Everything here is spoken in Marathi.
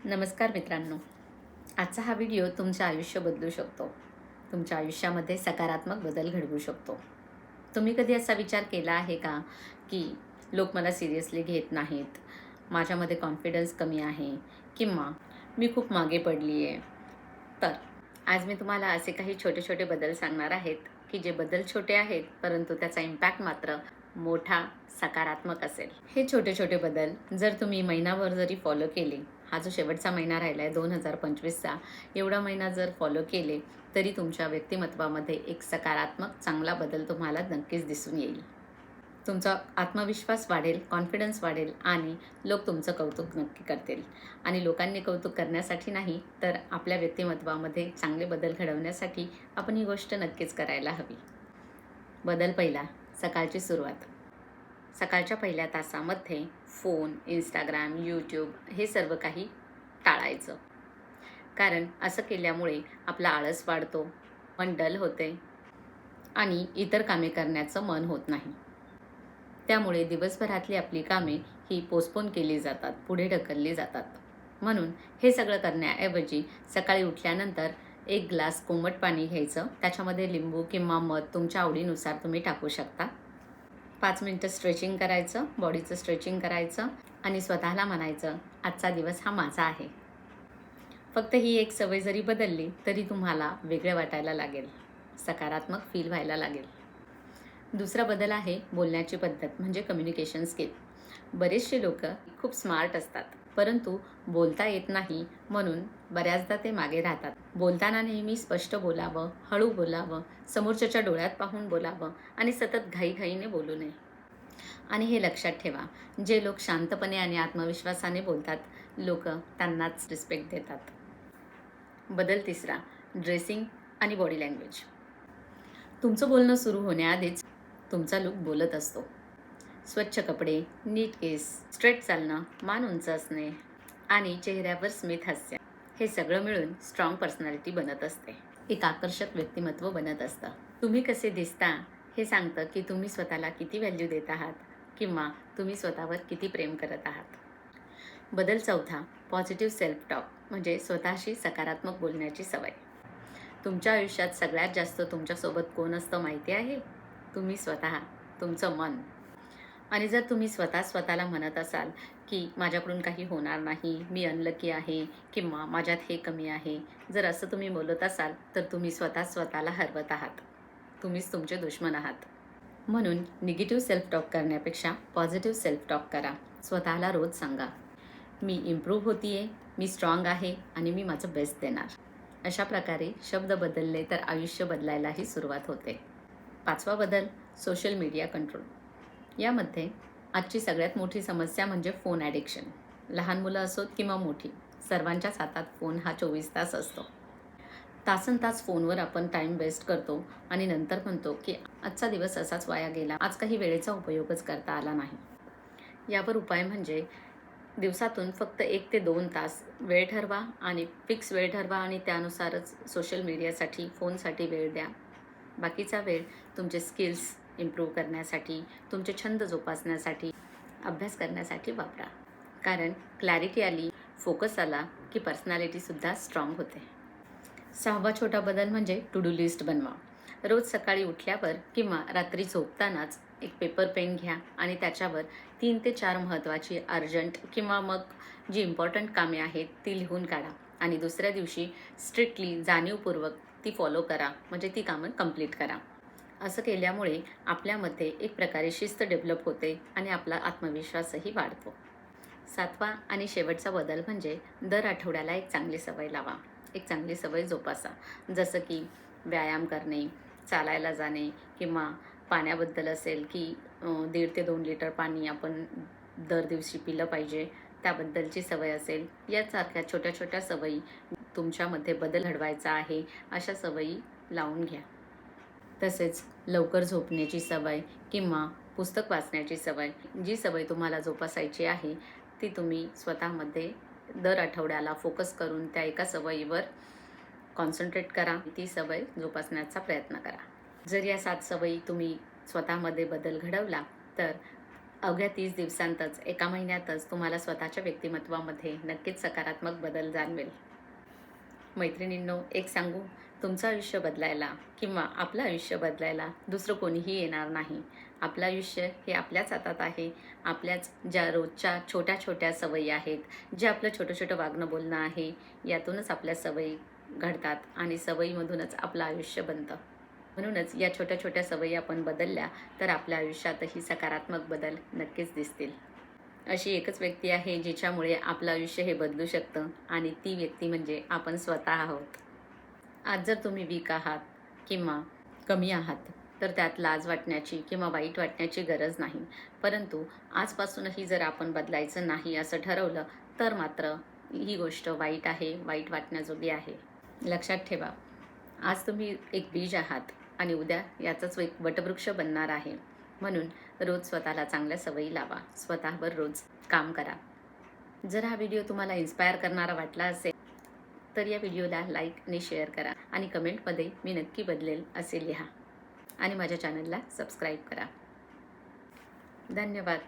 नमस्कार मित्रांनो. आजचा हा व्हिडिओ तुमचं आयुष्य बदलू शकतो. तुमच्या आयुष्यामध्ये सकारात्मक बदल घडवू शकतो. तुम्ही कधी असा विचार केला आहे का, की लोक मला सिरियसली घेत नाहीत, माझ्यामध्ये कॉन्फिडन्स कमी आहे किंवा मी खूप मागे पडली आहे. तर आज मी तुम्हाला असे काही छोटे छोटे बदल सांगणार आहेत, की जे बदल छोटे आहेत परंतु त्याचा इम्पॅक्ट मात्र मोठा सकारात्मक असेल. हे छोटे छोटे बदल जर तुम्ही महिनाभर जरी फॉलो केले, हा जो शेवटचा महिना राहिला आहे 2025चा, एवढा महिना जर फॉलो केले तरी तुमच्या व्यक्तिमत्वामध्ये एक सकारात्मक चांगला बदल तुम्हाला नक्कीच दिसून येईल. तुमचा आत्मविश्वास वाढेल, कॉन्फिडन्स वाढेल आणि लोक तुमचं कौतुक नक्की करतील. आणि लोकांनी कौतुक करण्यासाठी नाही, तर आपल्या व्यक्तिमत्वामध्ये चांगले बदल घडवण्यासाठी आपण ही गोष्ट नक्कीच करायला हवी. बदल पहिला, सकाळची सुरुवात. सकाळच्या पहिल्या तासामध्ये फोन, इंस्टाग्राम, यूट्यूब हे सर्व काही टाळायचं. कारण असं केल्यामुळे आपला आळस वाढतो, मन डल होते आणि इतर कामे करण्याचं मन होत नाही. त्यामुळे दिवसभरातली आपली कामे ही पोस्टपोन केली जातात, पुढे ढकलली जातात. म्हणून हे सगळं करण्याऐवजी सकाळी उठल्यानंतर एक ग्लास कोमट पाणी घ्यायचं, त्याच्यामध्ये लिंबू किंवा मध तुमच्या आवडीनुसार तुम्ही टाकू शकता. 5 मिनटं स्ट्रेचिंग करायचं, बॉडीचं स्ट्रेचिंग करायचं आणि स्वतःला म्हणायचं, आजचा दिवस हा माझा आहे. फक्त ही एक सवय जरी बदलली तरी तुम्हाला वेगळं वाटायला लागेल, सकारात्मक फील व्हायला लागेल. दुसरा बदल आहे बोलण्याची पद्धत, म्हणजे कम्युनिकेशन स्किल. बरेचसे लोक खूप स्मार्ट असतात, परंतु बोलता येत नाही म्हणून बऱ्याचदा ते मागे राहतात. बोलताना नेहमी स्पष्ट बोलावं, हळू बोलावं, समोरच्याच्या डोळ्यात पाहून बोलावं आणि सतत घाईघाईने बोलू नये. आणि हे लक्षात ठेवा, जे लोक शांतपणे आणि आत्मविश्वासाने बोलतात, लोक त्यांनाच रिस्पेक्ट देतात. बदल तिसरा, ड्रेसिंग आणि बॉडी लँग्वेज. तुमचं बोलणं सुरू होण्याआधीच तुमचा लूक बोलत असतो. स्वच्छ कपडे, नीट केस, स्ट्रेट चालणं, मान उंच असणे आणि चेहऱ्यावर स्मित हास्य, हे सगळं मिळून स्ट्रॉंग पर्सनॅलिटी बनत असते, एक आकर्षक व्यक्तिमत्व बनत असतं. तुम्ही कसे दिसता हे सांगतं की तुम्ही स्वतःला किती व्हॅल्यू देत आहात किंवा तुम्ही स्वतःवर किती प्रेम करत आहात. बदल चौथा, पॉझिटिव्ह सेल्फ टॉक, म्हणजे स्वतःशी सकारात्मक बोलण्याची सवय. तुमच्या आयुष्यात सगळ्यात जास्त तुमच्यासोबत कोण असतं माहिती आहे? तुम्ही स्वतः, तुमचं मन. आणि जर तुम्ही स्वतःला म्हणत असाल की माझ्याकडून काही होणार नाही, मी अनलकी आहे किंवा माझ्यात हे कमी आहे, जर असं तुम्ही बोलत असाल तर तुम्ही स्वतःला हरवत आहात. तुम्हीच तुमचे दुश्मन आहात. म्हणून निगेटिव्ह सेल्फ टॉक करण्यापेक्षा पॉझिटिव्ह सेल्फ टॉक करा. स्वतःला रोज सांगा, मी इम्प्रूव्ह होतीये, मी स्ट्रॉंग आहे आणि मी माझं बेस्ट देणार. अशा प्रकारे शब्द बदलले तर आयुष्य बदलायलाही सुरुवात होते. पाचवा बदल, सोशल मीडिया कंट्रोल. यामध्ये आजची सगळ्यात मोठी समस्या म्हणजे फोन ॲडिक्शन. लहान मुलं असोत किंवा मोठी, सर्वांच्याच हातात फोन हा 24 तास असतो. तासनतास फोनवर आपण टाईम वेस्ट करतो आणि नंतर म्हणतो की आजचा दिवस असाच वाया गेला, आज काही वेळेचा उपयोगच करता आला नाही. यावर उपाय म्हणजे दिवसातून फक्त 1 ते 2 तास वेळ ठरवा आणि फिक्स वेळ ठरवा आणि त्यानुसारच सोशल मीडियासाठी, फोनसाठी वेळ द्या. बाकीचा वेळ तुमचे स्किल्स इम्प्रूव्ह करण्यासाठी, तुमचे छंद जोपासण्यासाठी, अभ्यास करण्यासाठी वापरा. कारण क्लॅरिटी आली, फोकस आला की पर्सनॅलिटीसुद्धा स्ट्रॉंग होते. सहावा छोटा बदल म्हणजे टू डू लिस्ट बनवा. रोज सकाळी उठल्यावर किंवा रात्री झोपतानाच एक पेपर पेन घ्या आणि त्याच्यावर 3 ते 4 महत्त्वाची, अर्जंट किंवा मग जी इम्पॉर्टंट कामे आहेत ती लिहून काढा आणि दुसऱ्या दिवशी स्ट्रिक्टली, जाणीवपूर्वक ती फॉलो करा, म्हणजे ती कामं कंप्लीट करा. असं केल्यामुळे आपल्यामध्ये एक प्रकारे शिस्त डेव्हलप होते आणि आपला आत्मविश्वासही वाढतो. सातवा आणि शेवटचा बदल म्हणजे दर आठवड्याला एक चांगली सवय लावा, एक चांगली सवय जोपासा. जसं की व्यायाम करणे, चालायला जाणे किंवा पाण्याबद्दल असेल की 1.5 ते 2 लिटर पाणी आपण दर दिवशी पिलं पाहिजे, त्याबद्दलची सवय असेल. यासारख्या छोट्या छोट्या सवयी, तुमच्यामध्ये बदल घडवायचा आहे अशा सवयी लावून घ्या. तसेच लवकर झोपण्याची सवय किंवा पुस्तक वाचण्याची सवय, जी सवय तुम्हाला जोपासायची आहे ती तुम्ही स्वतःमध्ये दर आठवड्याला फोकस करून त्या एका सवयीवर कॉन्सन्ट्रेट करा, ती सवय जोपासण्याचा प्रयत्न करा. जर या 7 सवयी तुम्ही स्वतःमध्ये बदल घडवला तर अवघ्या 30 दिवसांतच, एका महिन्यातच तुम्हाला स्वतःच्या व्यक्तिमत्त्वामध्ये नक्कीच सकारात्मक बदल जाणवेल. मैत्रिणींनो, एक सांगू, तुमचं आयुष्य बदलायला किंवा आपलं आयुष्य बदलायला दुसरं कोणीही येणार नाही. आपलं आयुष्य हे आपल्याच हातात आहे. आपल्याच ज्या रोजच्या छोट्या छोट्या सवयी आहेत, जे आपलं छोटं छोटं वागणं बोलणं आहे, यातूनच आपल्या सवयी घडतात आणि सवयीमधूनच आपलं आयुष्य बनतं. म्हणूनच या छोट्या छोट्या सवयी आपण बदलल्या तर आपल्या आयुष्यातही सकारात्मक बदल नक्कीच दिसतील. अशी एकच व्यक्ती आहे जिच्यामुळे आपलं आयुष्य हे बदलू शकतं आणि ती व्यक्ती म्हणजे आपण स्वतः आहोत. आज जर तुम्ही वीक आहात किंवा कमी आहात तर त्यात लाज वाटण्याची किंवा वाईट वाटण्याची गरज नाही. परंतु आजपासूनही जर आपण बदलायचं नाही असं ठरवलं तर मात्र ही गोष्ट वाईट आहे, वाईट वाटण्याजोगी आहे. लक्षात ठेवा, आज तुम्ही एक बीज आहात आणि उद्या याचाच एक वटवृक्ष बनणार आहे. म्हणून रोज स्वतःला चांगल्या सवयी लावा, स्वतःवर रोज काम करा. जर हा व्हिडिओ तुम्हाला इन्स्पायर करणारा वाटला असेल तर या व्हिडिओला लाईक आणि शेअर करा आणि कमेंटमध्ये मी नक्की बदलेल असे लिहा आणि माझ्या चॅनलला सबस्क्राईब करा. धन्यवाद.